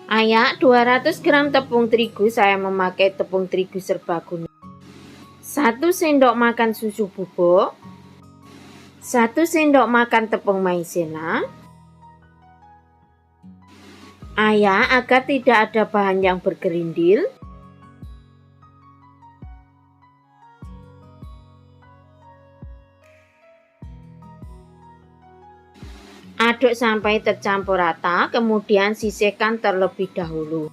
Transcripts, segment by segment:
Ayak 200 gram tepung terigu, saya memakai tepung terigu serbaguna. 1 sendok makan susu bubuk, 1 sendok makan tepung maizena. Ayak agar tidak ada bahan yang bergerindil. Aduk sampai tercampur rata, kemudian sisihkan terlebih dahulu.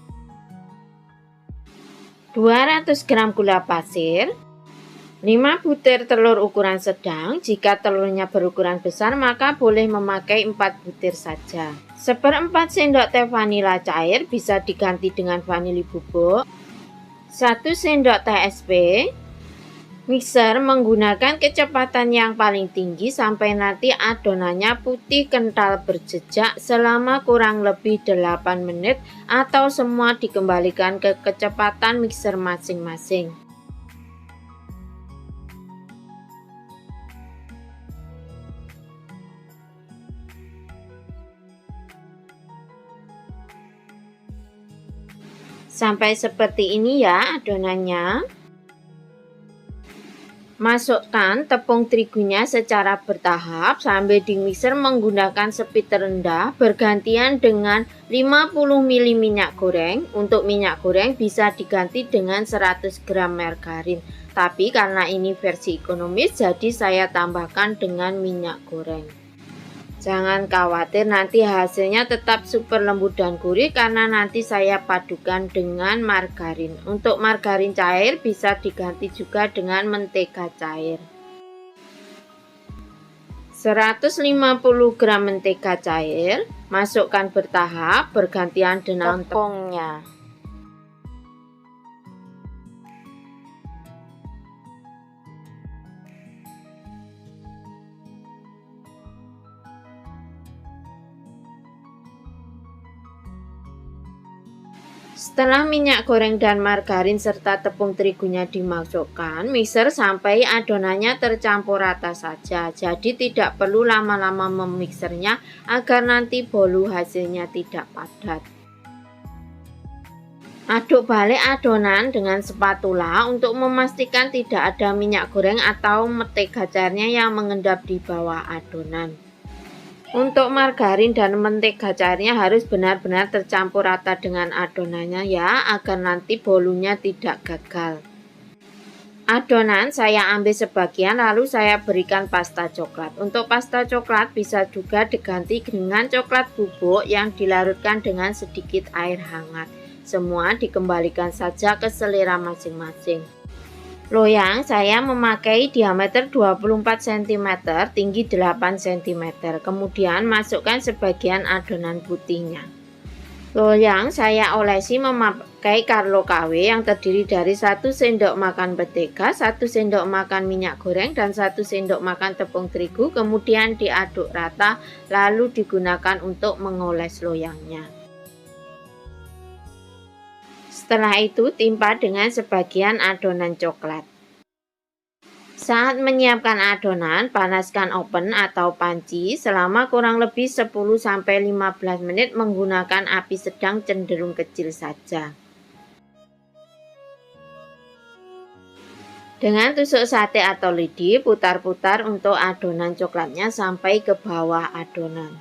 200 gram gula pasir, 5 butir telur ukuran sedang. Jika telurnya berukuran besar maka boleh memakai 4 butir saja. 1/4 sendok teh vanila cair, bisa diganti dengan vanili bubuk. 1 sendok teh SP. Mixer menggunakan kecepatan yang paling tinggi sampai nanti adonannya putih kental berjejak selama kurang lebih 8 menit atau semua dikembalikan ke kecepatan mixer masing-masing. Sampai seperti ini ya adonannya. Masukkan tepung terigunya secara bertahap sambil di mixer menggunakan speed terendah bergantian dengan 50 ml minyak goreng. Untuk minyak goreng bisa diganti dengan 100 gram margarin. Tapi karena ini versi ekonomis jadi saya tambahkan dengan minyak goreng. Jangan khawatir, nanti hasilnya tetap super lembut dan gurih karena nanti saya padukan dengan margarin. Untuk margarin cair bisa diganti juga dengan mentega cair. 150 gram mentega cair, masukkan bertahap bergantian dengan tepungnya. Setelah minyak goreng dan margarin serta tepung terigunya dimasukkan, mixer sampai adonannya tercampur rata saja. Jadi tidak perlu lama-lama memixernya agar nanti bolu hasilnya tidak padat. Aduk balik adonan dengan spatula untuk memastikan tidak ada minyak goreng atau mentega cairnya yang mengendap di bawah adonan. Untuk margarin dan mentega cairnya harus benar-benar tercampur rata dengan adonannya ya, agar nanti bolunya tidak gagal. Adonan saya ambil sebagian lalu saya berikan pasta coklat. Untuk pasta coklat bisa juga diganti dengan coklat bubuk yang dilarutkan dengan sedikit air hangat. Semua dikembalikan saja ke selera masing-masing. Loyang saya memakai diameter 24 cm, tinggi 8 cm. Kemudian masukkan sebagian adonan putihnya. Loyang saya olesi memakai Carlo KW yang terdiri dari 1 sendok makan mentega, 1 sendok makan minyak goreng, dan 1 sendok makan tepung terigu. Kemudian diaduk rata lalu digunakan untuk mengoles loyangnya. Setelah itu timpa dengan sebagian adonan coklat. Saat menyiapkan adonan, panaskan oven atau panci selama kurang lebih 10-15 menit menggunakan api sedang cenderung kecil saja. Dengan tusuk sate atau lidi, putar-putar untuk adonan coklatnya sampai ke bawah adonan.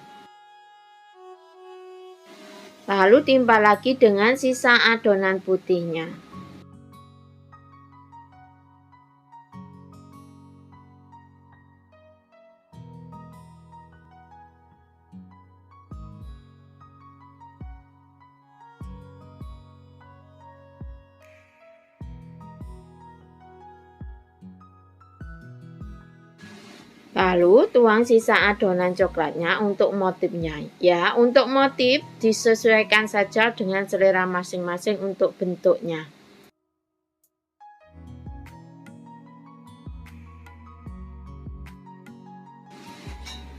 Lalu timpa lagi dengan sisa adonan putihnya. Lalu tuang sisa adonan coklatnya untuk motifnya. Ya, untuk motif disesuaikan saja dengan selera masing-masing untuk bentuknya.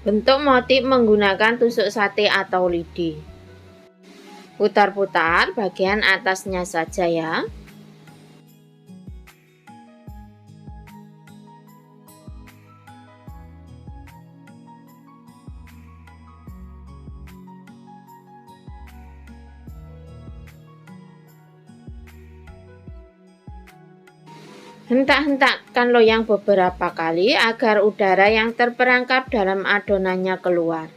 Bentuk motif menggunakan tusuk sate atau lidi. Putar-putar bagian atasnya saja ya. Hentak-hentakkan loyang beberapa kali agar udara yang terperangkap dalam adonannya keluar.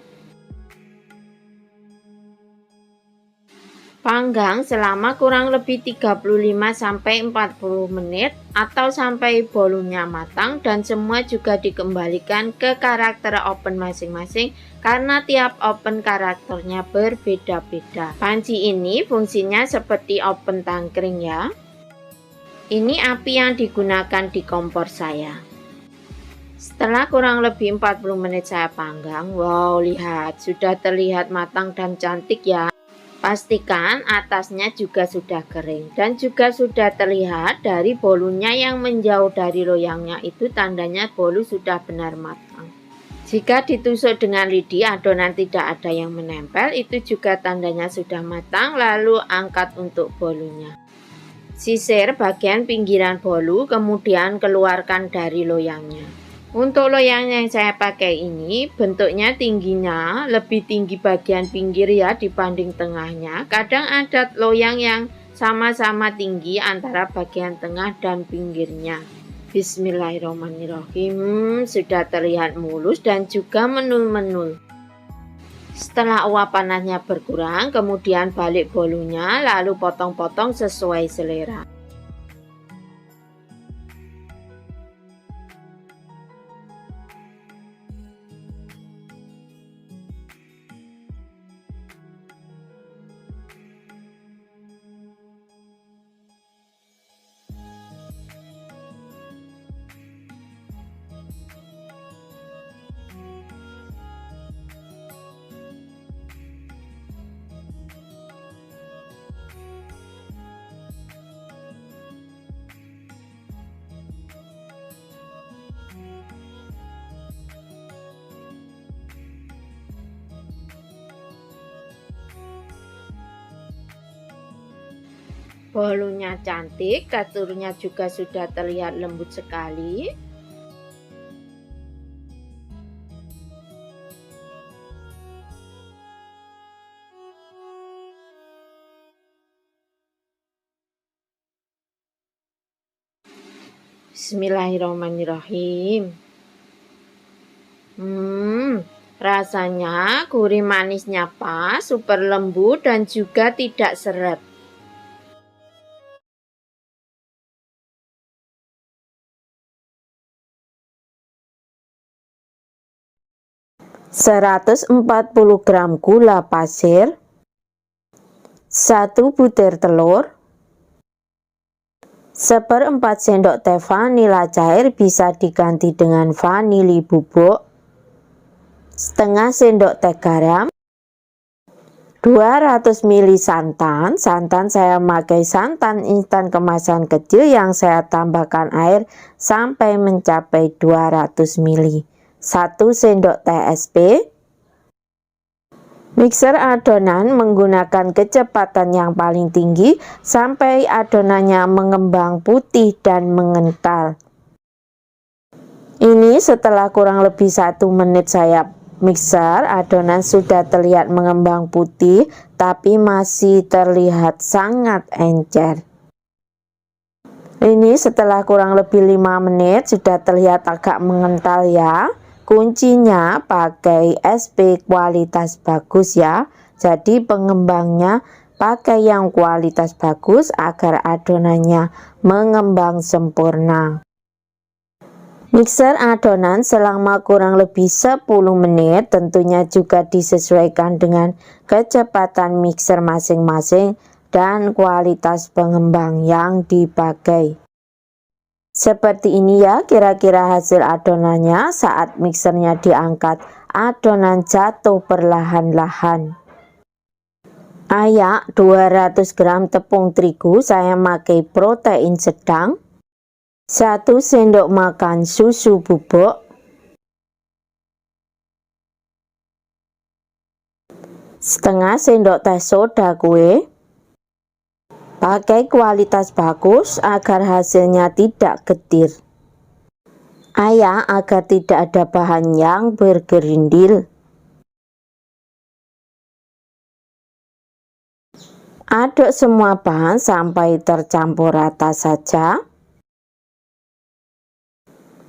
Panggang selama kurang lebih 35-40 menit atau sampai bolunya matang, dan semua juga dikembalikan ke karakter oven masing-masing karena tiap oven karakternya berbeda-beda. Panci ini fungsinya seperti oven tangkring ya. Ini api yang digunakan di kompor saya. Setelah kurang lebih 40 menit saya panggang, wow, lihat, sudah terlihat matang dan cantik ya. Pastikan atasnya juga sudah kering dan juga sudah terlihat dari bolunya yang menjauh dari loyangnya, itu tandanya bolu sudah benar matang. Jika ditusuk dengan lidi adonan tidak ada yang menempel, itu juga tandanya sudah matang. Lalu angkat untuk bolunya. Sisir bagian pinggiran bolu, kemudian keluarkan dari loyangnya. Untuk loyang yang saya pakai ini bentuknya tingginya lebih tinggi bagian pinggir ya dibanding tengahnya. Kadang ada loyang yang sama-sama tinggi antara bagian tengah dan pinggirnya. Bismillahirrahmanirrahim. Sudah terlihat mulus dan juga menul-menul. Setelah uap panasnya berkurang, kemudian balik bolunya, lalu potong-potong sesuai selera. Bolunya cantik, teksturnya juga sudah terlihat lembut sekali. Bismillahirrahmanirrahim. Rasanya gurih manisnya pas, super lembut dan juga tidak seret. ...140 gram gula pasir, 1 butir telur, 1/4 sendok teh vanila cair, bisa diganti dengan vanili bubuk, setengah sendok teh garam, 200 ml santan. Santan saya memakai santan instan kemasan kecil yang saya tambahkan air sampai mencapai 200 ml, 1 sendok teh SP. Mixer adonan menggunakan kecepatan yang paling tinggi sampai adonannya mengembang putih dan mengental. Ini setelah kurang lebih 1 menit saya mixer, adonan sudah terlihat mengembang putih tapi masih terlihat sangat encer. Ini setelah kurang lebih 5 menit sudah terlihat agak mengental ya. Kuncinya pakai SP kualitas bagus ya. Jadi pengembangnya pakai yang kualitas bagus agar adonannya mengembang sempurna. Mixer adonan selama kurang lebih 10 menit, tentunya juga disesuaikan dengan kecepatan mixer masing-masing dan kualitas pengembang yang dipakai. Seperti ini ya kira-kira hasil adonannya. Saat mixernya diangkat, adonan jatuh perlahan-lahan. Ayak 200 gram tepung terigu, saya pakai protein sedang, 1 sendok makan susu bubuk, setengah sendok teh soda kue. Pakai kualitas bagus agar hasilnya tidak getir. Ayak agar tidak ada bahan yang bergerindil. Aduk semua bahan sampai tercampur rata saja.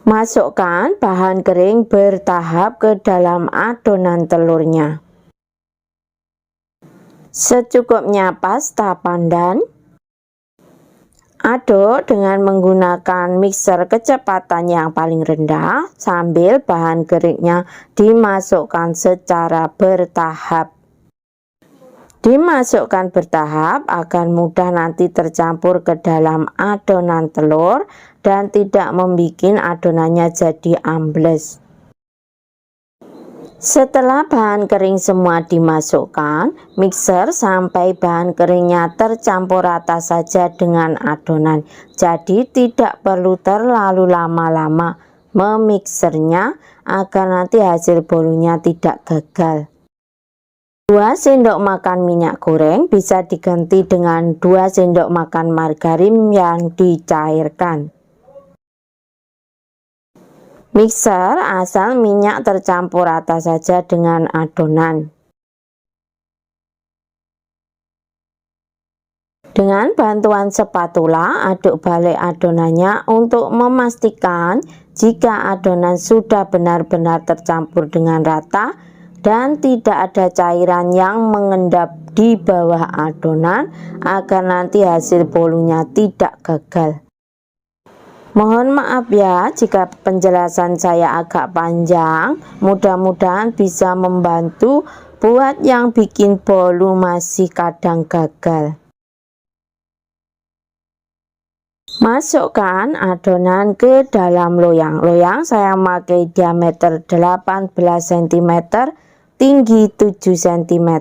Masukkan bahan kering bertahap ke dalam adonan telurnya. Secukupnya pasta pandan. Aduk dengan menggunakan mixer kecepatan yang paling rendah sambil bahan keringnya dimasukkan secara bertahap. Dimasukkan bertahap agar mudah nanti tercampur ke dalam adonan telur dan tidak membuat adonannya jadi ambles. Setelah bahan kering semua dimasukkan, mixer sampai bahan keringnya tercampur rata saja dengan adonan. Jadi tidak perlu terlalu lama-lama memixernya agar nanti hasil bolunya tidak gagal. 2 sendok makan minyak goreng bisa diganti dengan 2 sendok makan margarin yang dicairkan. Mixer asal minyak tercampur rata saja dengan adonan. Dengan bantuan spatula, aduk balik adonannya untuk memastikan jika adonan sudah benar-benar tercampur dengan rata dan tidak ada cairan yang mengendap di bawah adonan agar nanti hasil bolunya tidak gagal. Mohon maaf ya jika penjelasan saya agak panjang, mudah-mudahan bisa membantu buat yang bikin bolu masih kadang gagal. Masukkan adonan ke dalam loyang. Loyang saya pakai diameter 18 cm, tinggi 7 cm.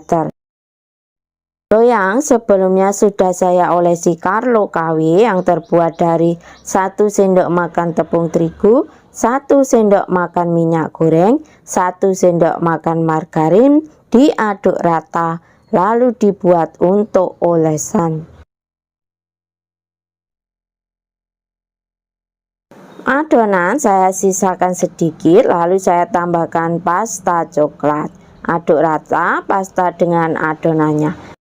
Loyang sebelumnya sudah saya olesi Carlo KW yang terbuat dari 1 sendok makan tepung terigu, 1 sendok makan minyak goreng, 1 sendok makan margarin, diaduk rata lalu dibuat untuk olesan. Adonan saya sisakan sedikit lalu saya tambahkan pasta coklat. Aduk rata pasta dengan adonannya.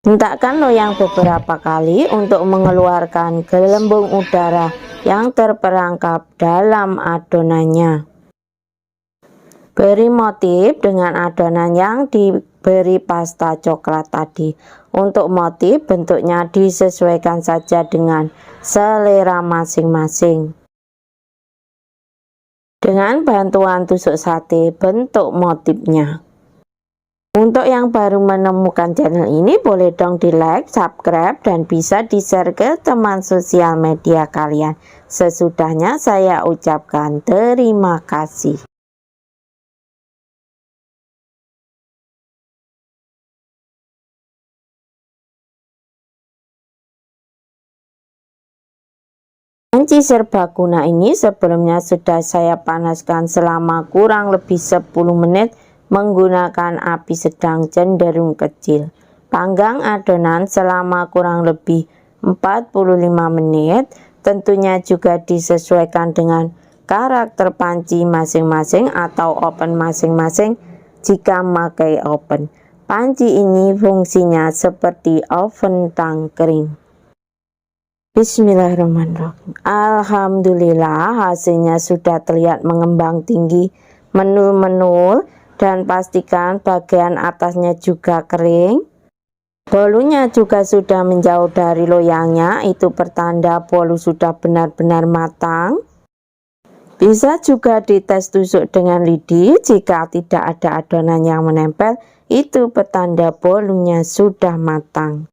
Hentakkan loyang beberapa kali untuk mengeluarkan gelembung udara yang terperangkap dalam adonannya. Beri motif dengan adonan yang diberi pasta coklat tadi. Untuk motif bentuknya disesuaikan saja dengan selera masing-masing. Dengan bantuan tusuk sate bentuk motifnya. Untuk yang baru menemukan channel ini, boleh dong di like, subscribe, dan bisa di share ke teman sosial media kalian. Sesudahnya saya ucapkan terima kasih. Panci serbaguna ini sebelumnya sudah saya panaskan selama kurang lebih 10 menit menggunakan api sedang cenderung kecil. Panggang adonan selama kurang lebih 45 menit, tentunya juga disesuaikan dengan karakter panci masing-masing atau oven masing-masing jika memakai oven. Panci ini fungsinya seperti oven tang kering. Bismillahirrahmanirrahim. Alhamdulillah hasilnya sudah terlihat mengembang tinggi, menul-menul, dan pastikan bagian atasnya juga kering. Bolunya juga sudah menjauh dari loyangnya, itu pertanda bolu sudah benar-benar matang. Bisa juga dites tusuk dengan lidi, jika tidak ada adonan yang menempel, itu pertanda bolunya sudah matang.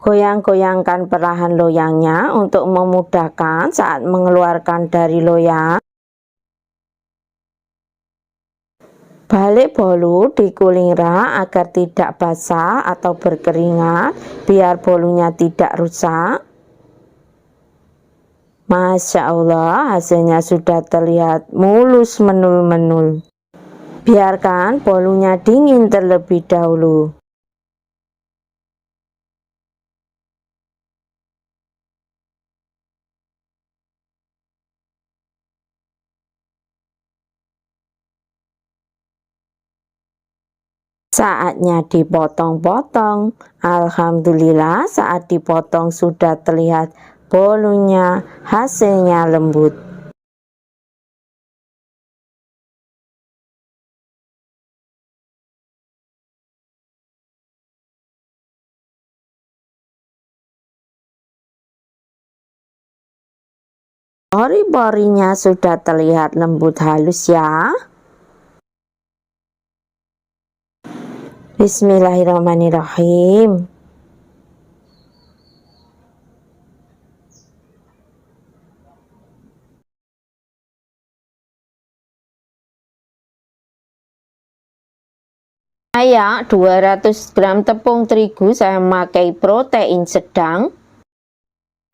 Goyang-goyangkan perlahan loyangnya untuk memudahkan saat mengeluarkan dari loyang. Balik bolu dikuling rak agar tidak basah atau berkeringat, biar bolunya tidak rusak. Masya Allah, hasilnya sudah terlihat mulus menul-menul. Biarkan bolunya dingin terlebih dahulu. Saatnya dipotong-potong. Alhamdulillah saat dipotong sudah terlihat bolunya hasilnya lembut. Pori-porinya sudah terlihat lembut halus ya. Bismillahirrahmanirrahim. Saya 200 gram tepung terigu, saya memakai protein sedang,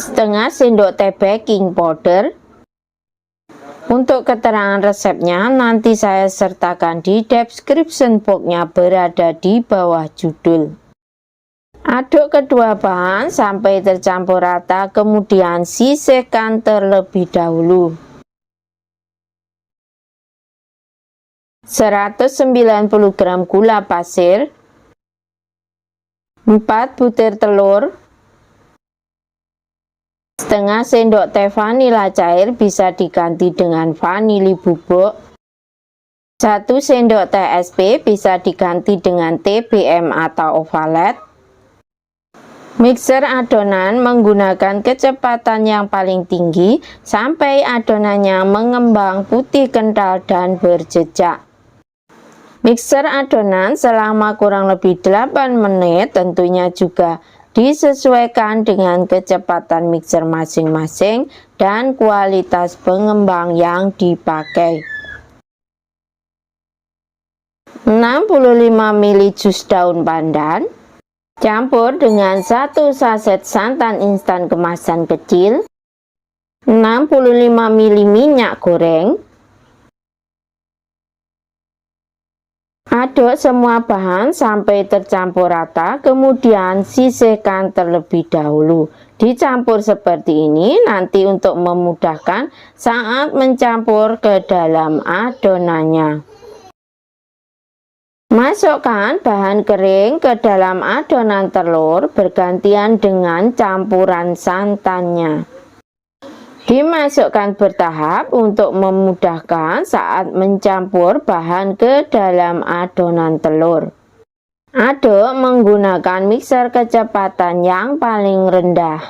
setengah sendok teh baking powder. Untuk keterangan resepnya nanti saya sertakan di description box-nya, berada di bawah judul. Aduk kedua bahan sampai tercampur rata, kemudian sisihkan terlebih dahulu. 190 gram gula pasir, 4 butir telur, setengah sendok teh vanila cair, bisa diganti dengan vanili bubuk, 1 sendok teh SP, bisa diganti dengan TBM atau ovalet. Mixer adonan menggunakan kecepatan yang paling tinggi sampai adonannya mengembang putih kental dan berjejak. Mixer adonan selama kurang lebih 8 menit, tentunya juga disesuaikan dengan kecepatan mixer masing-masing dan kualitas pengembang yang dipakai. 65 ml jus daun pandan, campur dengan 1 saset santan instan kemasan kecil, 65 ml minyak goreng. Aduk semua bahan sampai tercampur rata, kemudian sisihkan terlebih dahulu. Dicampur seperti ini nanti untuk memudahkan saat mencampur ke dalam adonannya. Masukkan bahan kering ke dalam adonan telur bergantian dengan campuran santannya. Dimasukkan bertahap untuk memudahkan saat mencampur bahan ke dalam adonan telur. Aduk menggunakan mixer kecepatan yang paling rendah.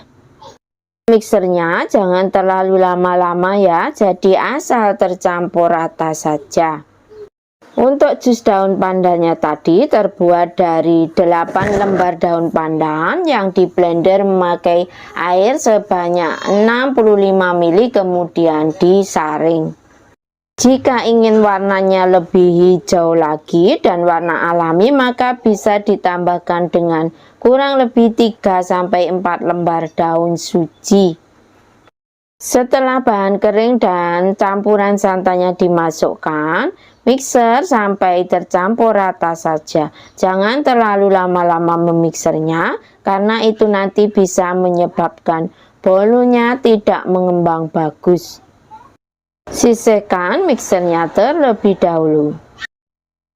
Mixernya jangan terlalu lama-lama ya, jadi asal tercampur rata saja. Untuk jus daun pandannya tadi terbuat dari 8 lembar daun pandan yang di blender memakai air sebanyak 65 ml, kemudian disaring. Jika ingin warnanya lebih hijau lagi dan warna alami, maka bisa ditambahkan dengan kurang lebih 3-4 lembar daun suji. Setelah bahan kering dan campuran santannya dimasukkan, mixer sampai tercampur rata saja. Jangan terlalu lama-lama memixernya, karena itu nanti bisa menyebabkan bolunya tidak mengembang bagus. Sisihkan mixernya terlebih dahulu.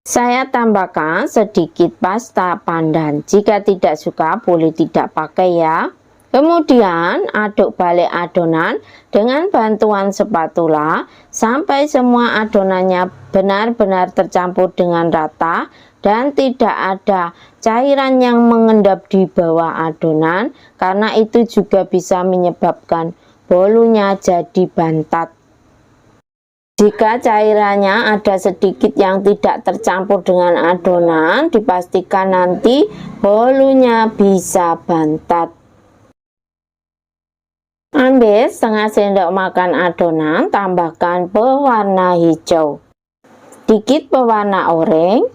Saya tambahkan sedikit pasta pandan. Jika tidak suka boleh tidak pakai ya. Kemudian aduk balik adonan dengan bantuan spatula sampai semua adonannya benar-benar tercampur dengan rata dan tidak ada cairan yang mengendap di bawah adonan, karena itu juga bisa menyebabkan bolunya jadi bantat. Jika cairannya ada sedikit yang tidak tercampur dengan adonan, dipastikan nanti bolunya bisa bantat. Ambil setengah sendok makan adonan, tambahkan pewarna hijau, sedikit pewarna oranye,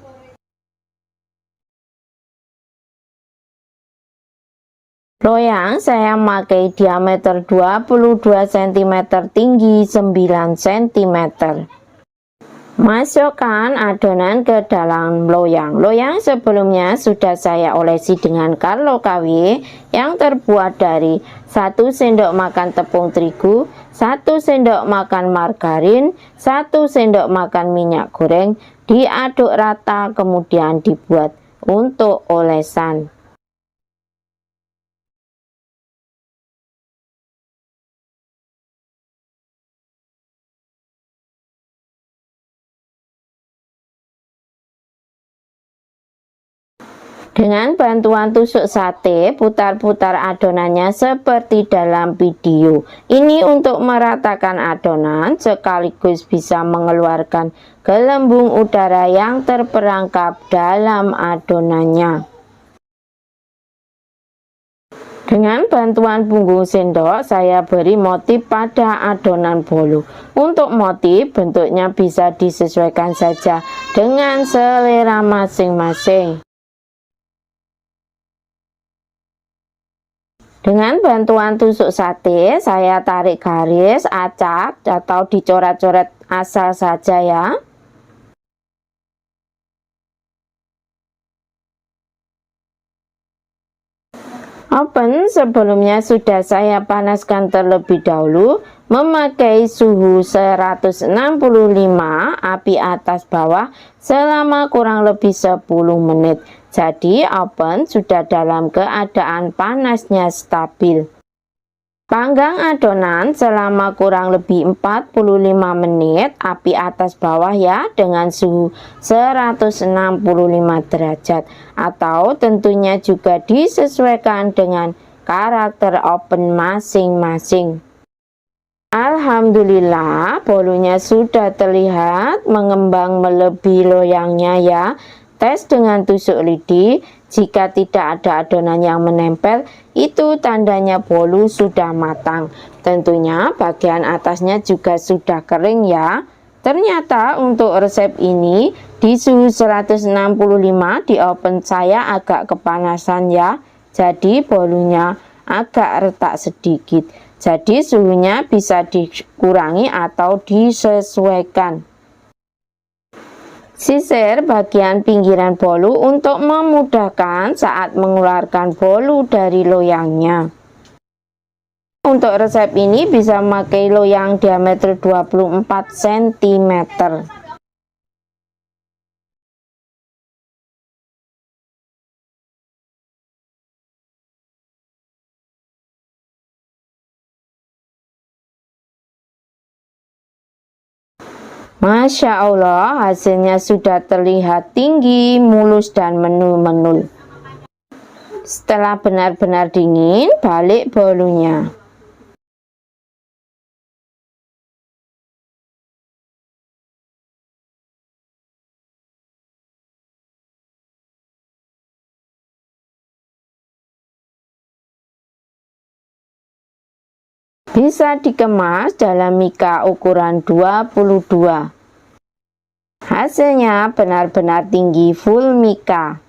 loyang saya memakai diameter 22 cm, tinggi 9 cm. Masukkan adonan ke dalam loyang. Loyang sebelumnya sudah saya olesi dengan Carlo KW yang terbuat dari 1 sendok makan tepung terigu, 1 sendok makan margarin, 1 sendok makan minyak goreng. Diaduk rata kemudian dibuat untuk olesan. Dengan bantuan tusuk sate, putar-putar adonannya seperti dalam video. Ini untuk meratakan adonan sekaligus bisa mengeluarkan gelembung udara yang terperangkap dalam adonannya. Dengan bantuan punggung sendok, saya beri motif pada adonan bolu. Untuk motif, bentuknya bisa disesuaikan saja dengan selera masing-masing. Dengan bantuan tusuk sate, saya tarik garis, acak, atau dicoret-coret asal saja ya. Oven sebelumnya sudah saya panaskan terlebih dahulu memakai suhu 165 api atas bawah selama kurang lebih 10 menit. Jadi oven sudah dalam keadaan panasnya stabil. Panggang adonan selama kurang lebih 45 menit api atas bawah ya, dengan suhu 165 derajat, atau tentunya juga disesuaikan dengan karakter oven masing-masing. Alhamdulillah bolunya sudah terlihat mengembang melebihi loyangnya ya. Tes dengan tusuk lidi, jika tidak ada adonan yang menempel, itu tandanya bolu sudah matang. Tentunya bagian atasnya juga sudah kering ya. Ternyata untuk resep ini di suhu 165 di oven saya agak kepanasan ya. Jadi bolunya agak retak sedikit. Jadi suhunya bisa dikurangi atau disesuaikan. Sisir bagian pinggiran bolu untuk memudahkan saat mengeluarkan bolu dari loyangnya. Untuk resep ini bisa memakai loyang diameter 24 cm. Masya Allah, hasilnya sudah terlihat tinggi, mulus, dan menul-menul. Setelah benar-benar dingin, balik bolunya. Bisa dikemas dalam mika ukuran 22. Hasilnya benar-benar tinggi full mika.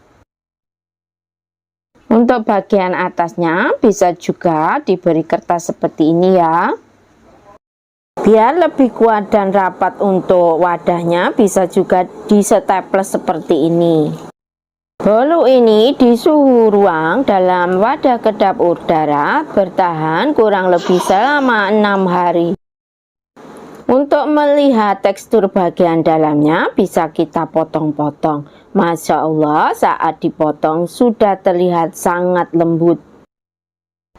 Untuk bagian atasnya bisa juga diberi kertas seperti ini ya. Biar lebih kuat dan rapat untuk wadahnya, bisa juga disetaples seperti ini. Bolu ini di suhu ruang dalam wadah kedap udara bertahan kurang lebih selama 6 hari. Untuk melihat tekstur bagian dalamnya bisa kita potong-potong. Masya Allah, saat dipotong sudah terlihat sangat lembut.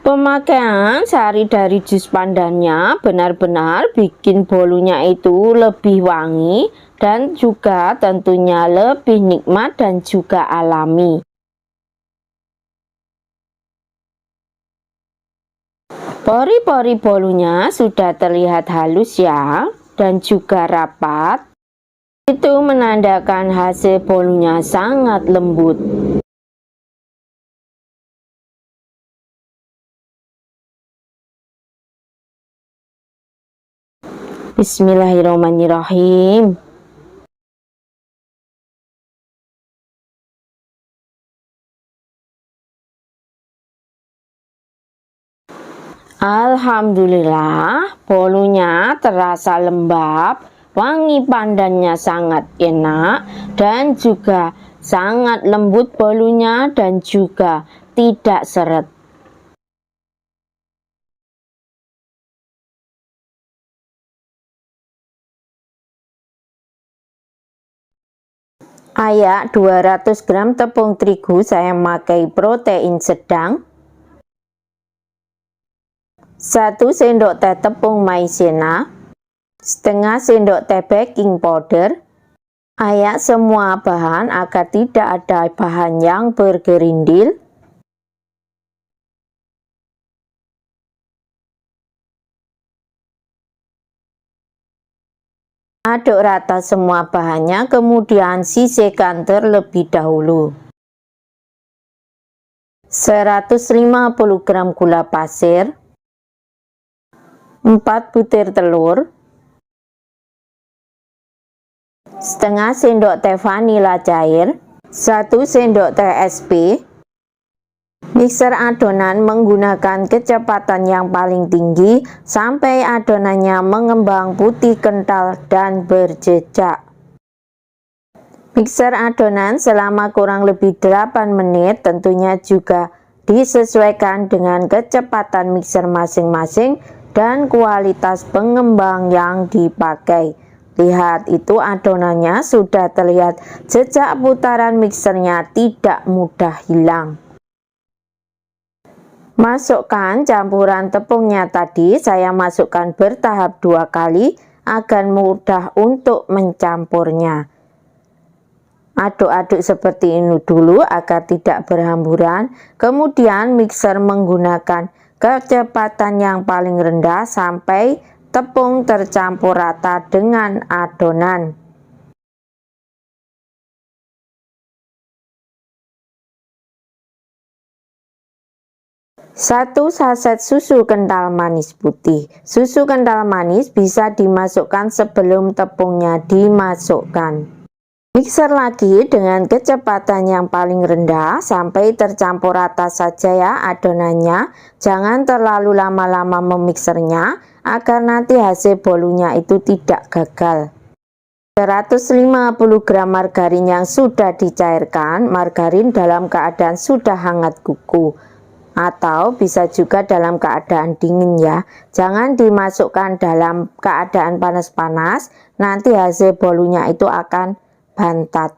Pemakaian sari dari jus pandannya benar-benar bikin bolunya itu lebih wangi dan juga tentunya lebih nikmat dan juga alami. Pori-pori bolunya sudah terlihat halus ya, dan juga rapat. Itu menandakan hasil bolunya sangat lembut. Bismillahirrahmanirrahim. Alhamdulillah, bolunya terasa lembab, wangi pandannya sangat enak, dan juga sangat lembut bolunya dan juga tidak seret. Ayak 200 gram tepung terigu saya memakai protein sedang, 1 sendok teh tepung maizena, setengah sendok teh baking powder, Ayak semua bahan agar tidak ada bahan yang bergerindil. Aduk rata semua bahannya, kemudian sisihkan terlebih dahulu. 150 gram gula pasir, 4 butir telur, setengah sendok teh vanila cair, 1 sendok teh SP. Mixer adonan menggunakan kecepatan yang paling tinggi sampai adonannya mengembang putih kental dan berjejak. Mixer adonan selama kurang lebih 8 menit, tentunya juga disesuaikan dengan kecepatan mixer masing-masing dan kualitas pengembang yang dipakai. Lihat, itu adonannya sudah terlihat jejak putaran mixernya tidak mudah hilang. Masukkan campuran tepungnya tadi, saya masukkan bertahap 2 kali agar mudah untuk mencampurnya. Aduk-aduk seperti ini dulu agar tidak berhamburan. Kemudian mixer menggunakan kecepatan yang paling rendah sampai tepung tercampur rata dengan adonan. Satu saset susu kental manis putih. Susu kental manis bisa dimasukkan sebelum tepungnya dimasukkan. Mixer lagi dengan kecepatan yang paling rendah sampai tercampur rata saja ya adonannya. Jangan terlalu lama-lama memixernya agar nanti hasil bolunya itu tidak gagal. 150 gram margarin yang sudah dicairkan. Margarin dalam keadaan sudah hangat kuku, atau bisa juga dalam keadaan dingin ya. Jangan dimasukkan dalam keadaan panas-panas, nanti hasil bolunya itu akan bantat.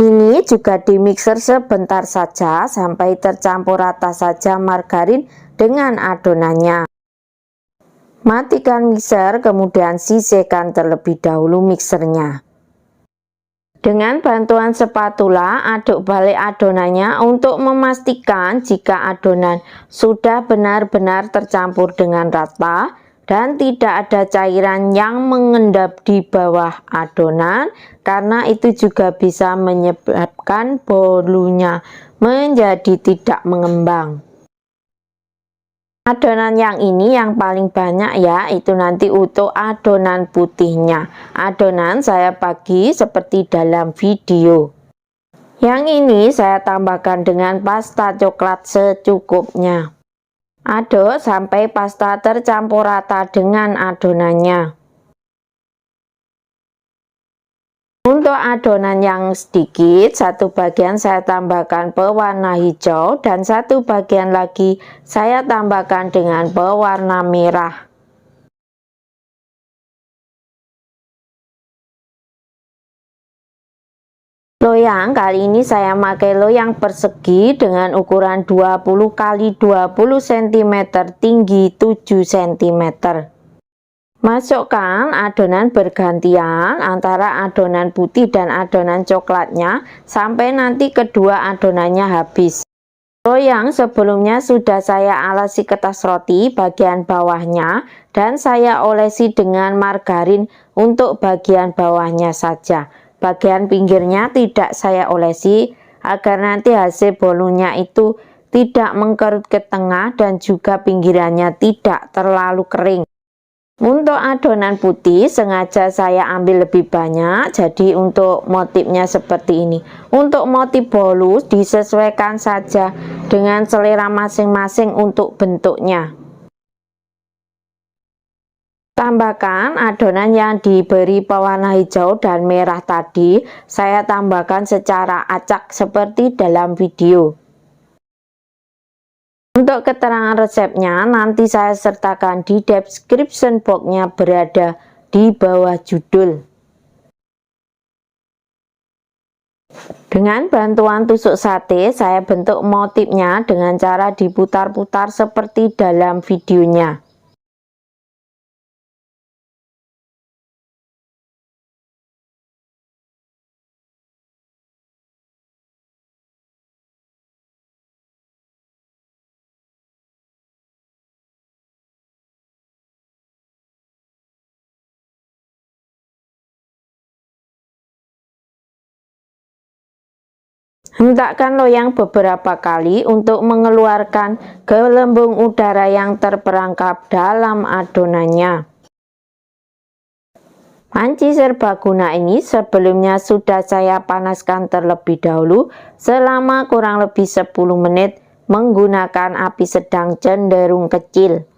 Ini juga dimixer sebentar saja sampai tercampur rata saja margarin dengan adonannya. Matikan mixer, kemudian sisihkan terlebih dahulu mixernya. Dengan bantuan spatula, aduk balik adonannya untuk memastikan jika adonan sudah benar-benar tercampur dengan rata dan tidak ada cairan yang mengendap di bawah adonan, karena itu juga bisa menyebabkan bolunya menjadi tidak mengembang. Adonan yang ini yang paling banyak ya, itu nanti untuk adonan putihnya. Adonan saya bagi seperti dalam video. Yang ini saya tambahkan dengan pasta coklat secukupnya. Aduk sampai pasta tercampur rata dengan adonannya. Untuk adonan yang sedikit, satu bagian saya tambahkan pewarna hijau dan satu bagian lagi saya tambahkan dengan pewarna merah. Loyang kali ini saya pakai loyang persegi dengan ukuran 20 x 20 cm, tinggi 7 cm. Masukkan adonan bergantian antara adonan putih dan adonan coklatnya sampai nanti kedua adonannya habis. Loyang sebelumnya sudah saya alasi kertas roti bagian bawahnya dan saya olesi dengan margarin untuk bagian bawahnya saja. Bagian pinggirnya tidak saya olesi agar nanti hasil bolunya itu tidak mengkerut ke tengah dan juga pinggirannya tidak terlalu kering. Untuk adonan putih sengaja saya ambil lebih banyak, jadi untuk motifnya seperti ini. Untuk motif bolu disesuaikan saja dengan selera masing-masing untuk bentuknya. Tambahkan adonan yang diberi pewarna hijau dan merah tadi, saya tambahkan secara acak seperti dalam video. Untuk keterangan resepnya nanti saya sertakan di description box-nya, berada di bawah judul. Dengan bantuan tusuk sate saya bentuk motifnya dengan cara diputar-putar seperti dalam videonya. Hentakkan loyang beberapa kali untuk mengeluarkan gelembung udara yang terperangkap dalam adonannya. Panci serbaguna ini sebelumnya sudah saya panaskan terlebih dahulu selama kurang lebih 10 menit menggunakan api sedang cenderung kecil.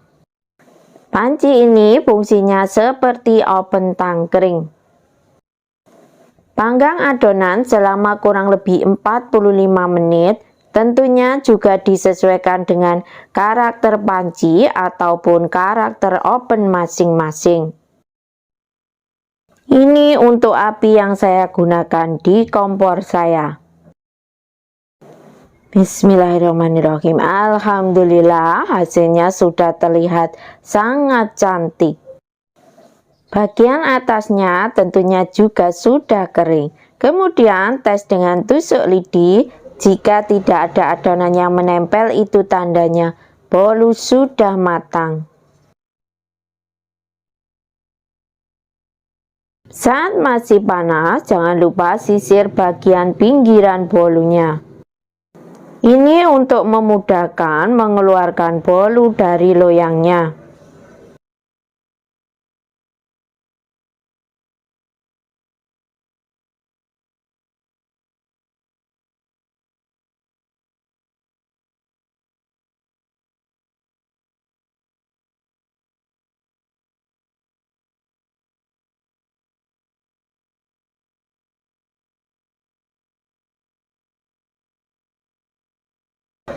Panci ini fungsinya seperti oven tangkring. Panggang adonan selama kurang lebih 45 menit, tentunya juga disesuaikan dengan karakter panci ataupun karakter oven masing-masing. Ini untuk api yang saya gunakan di kompor saya. Bismillahirrahmanirrahim. Alhamdulillah, hasilnya sudah terlihat sangat cantik. Bagian atasnya tentunya juga sudah kering. Kemudian tes dengan tusuk lidi. Jika tidak ada adonan yang menempel, itu tandanya bolu sudah matang. Saat masih panas, jangan lupa sisir bagian pinggiran bolunya. Ini untuk memudahkan mengeluarkan bolu dari loyangnya.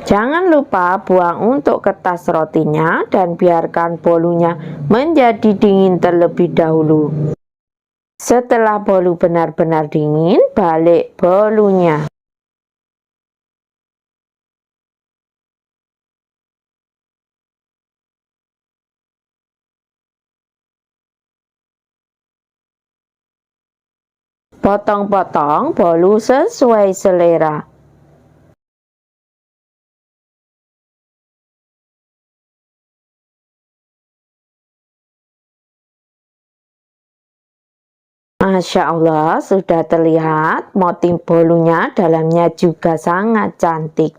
Jangan lupa buang untuk kertas rotinya dan biarkan bolunya menjadi dingin terlebih dahulu. Setelah bolu benar-benar dingin, balik bolunya. Potong-potong bolu sesuai selera. Masya Allah, sudah terlihat motif bolunya, dalamnya juga sangat cantik.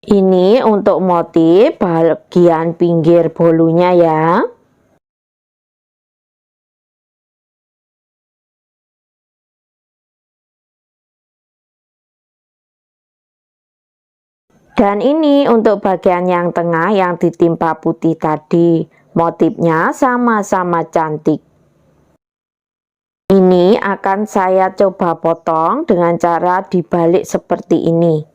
Ini untuk motif bagian pinggir bolunya ya. Dan ini untuk bagian yang tengah yang ditimpa putih tadi. Motifnya sama-sama cantik. Ini akan saya coba potong dengan cara dibalik seperti ini.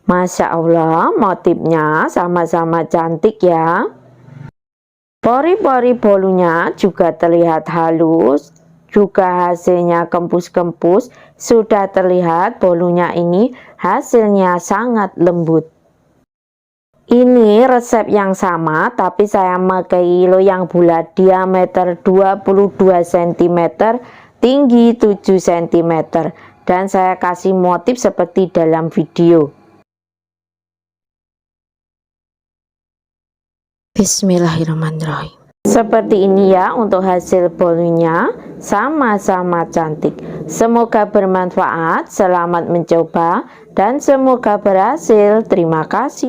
Masya Allah, motifnya sama-sama cantik ya. Pori-pori bolunya juga terlihat halus, juga hasilnya kempus-kempus. Sudah terlihat bolunya ini hasilnya sangat lembut. Ini resep yang sama, tapi saya memakai loyang bulat diameter 22 cm, tinggi 7 cm, dan saya kasih motif seperti dalam video. Bismillahirrahmanirrahim. Seperti ini ya untuk hasil bolunya, sama-sama cantik. Semoga bermanfaat, selamat mencoba, dan semoga berhasil. Terima kasih.